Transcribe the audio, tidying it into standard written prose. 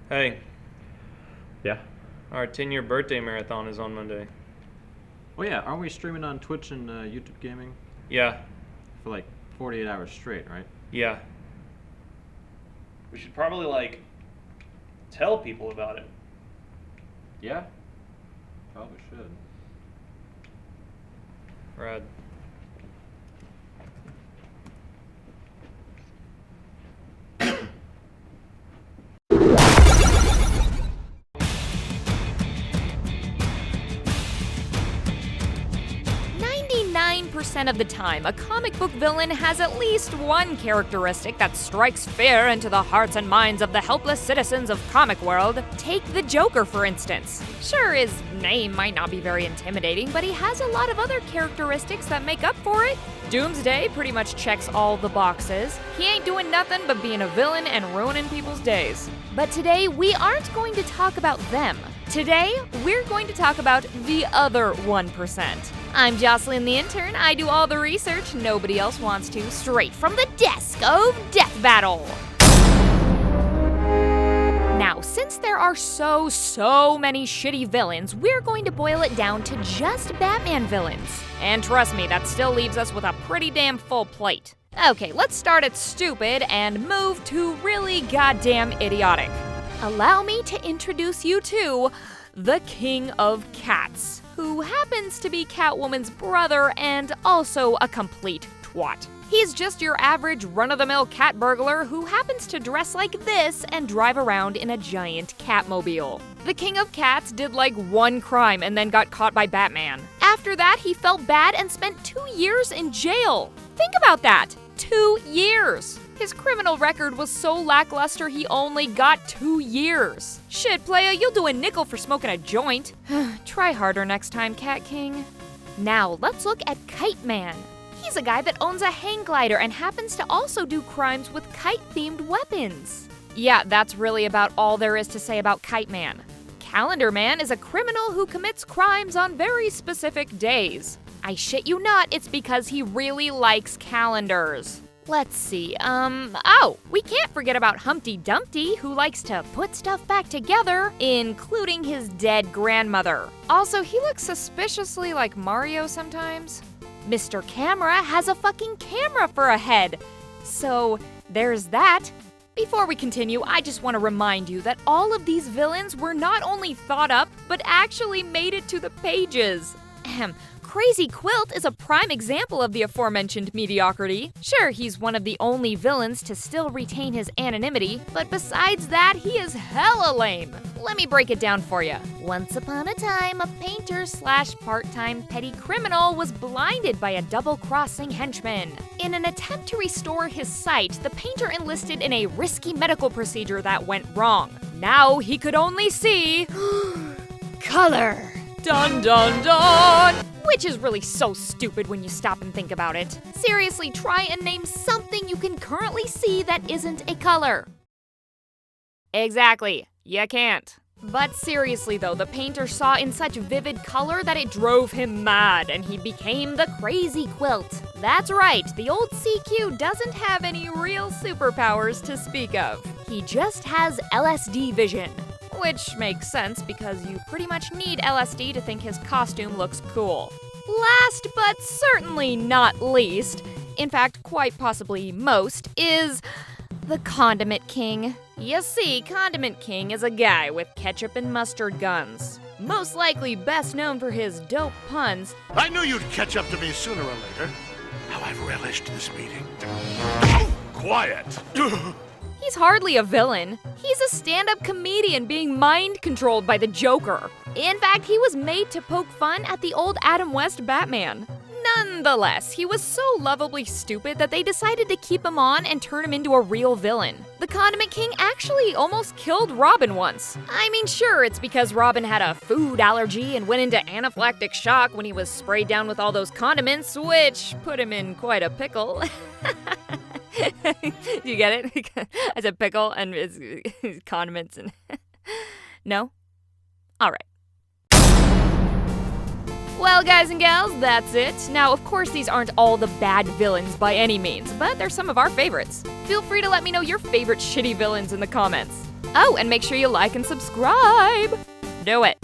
Hey, Yeah? our 10-year birthday marathon is on Monday. Oh yeah, aren't we streaming on Twitch and YouTube Gaming Yeah, for like 48 hours straight, right? yeah. We should probably, tell people about it. Yeah? Probably should. Rad. Percent of the time, a comic book villain has at least one characteristic that strikes fear into the hearts and minds of the helpless citizens of comic world. Take the Joker, for instance. Sure, his name might not be very intimidating, but he has a lot of other characteristics that make up for it. Doomsday pretty much checks all the boxes. He ain't doing nothing but being a villain and ruining people's days. But today, we aren't going to talk about them. Today, we're going to talk about the other 1%. I'm Jocelyn the intern. I do all the research nobody else wants to, straight from the desk of Death Battle. Now, since there are so many shitty villains, we're going to boil it down to just Batman villains. And trust me, that still leaves us with a pretty damn full plate. Okay, let's start at stupid and move to really goddamn idiotic. Allow me to introduce you to the King of Cats, who happens to be Catwoman's brother and also a complete twat. He's just your average run-of-the-mill cat burglar who happens to dress like this and drive around in a giant catmobile. The King of Cats did one crime and then got caught by Batman. After that, he felt bad and spent 2 years in jail. Think about that! 2 years! His criminal record was so lackluster he only got 2 years. Shit, playa, you'll do a nickel for smoking a joint. Try harder next time, Cat King. Now, let's look at Kite Man. He's a guy that owns a hang glider and happens to also do crimes with kite-themed weapons. Yeah, that's really about all there is to say about Kite Man. Calendar Man is a criminal who commits crimes on very specific days. I shit you not, it's because he really likes calendars. Let's see, we can't forget about Humpty Dumpty, who likes to put stuff back together, including his dead grandmother. Also, he looks suspiciously like Mario sometimes. Mr. Camera has a fucking camera for a head. So, there's that. Before we continue, I just want to remind you that all of these villains were not only thought up, but actually made it to the pages. Crazy Quilt is a prime example of the aforementioned mediocrity. Sure, he's one of the only villains to still retain his anonymity, but besides that, he is hella lame. Let me break it down for you. Once upon a time, a painter/part-time petty criminal was blinded by a double-crossing henchman. In an attempt to restore his sight, the painter enlisted in a risky medical procedure that went wrong. Now he could only see color. Dun dun dun! Which is really so stupid when you stop and think about it. Seriously, try and name something you can currently see that isn't a color. Exactly, you can't. But seriously though, the painter saw in such vivid color that it drove him mad, and he became the Crazy Quilt. That's right, the old CQ doesn't have any real superpowers to speak of. He just has LSD vision. Which makes sense because you pretty much need LSD to think his costume looks cool. Last but certainly not least, in fact quite possibly most, is the Condiment King. You see, Condiment King is a guy with ketchup and mustard guns. Most likely best known for his dope puns. I knew you'd catch up to me sooner or later. How I've relished this meeting. Oh, quiet! He's hardly a villain. He's a stand-up comedian being mind-controlled by the Joker. In fact, he was made to poke fun at the old Adam West Batman. Nonetheless, he was so lovably stupid that they decided to keep him on and turn him into a real villain. The Condiment King actually almost killed Robin once. I mean, sure, it's because Robin had a food allergy and went into anaphylactic shock when he was sprayed down with all those condiments, which put him in quite a pickle. Do you get it? I said pickle and it's condiments and... No? Alright. Well, guys and gals, that's it. Now, of course, these aren't all the bad villains by any means, but they're some of our favorites. Feel free to let me know your favorite shitty villains in the comments. Oh, and make sure you like and subscribe. Do it.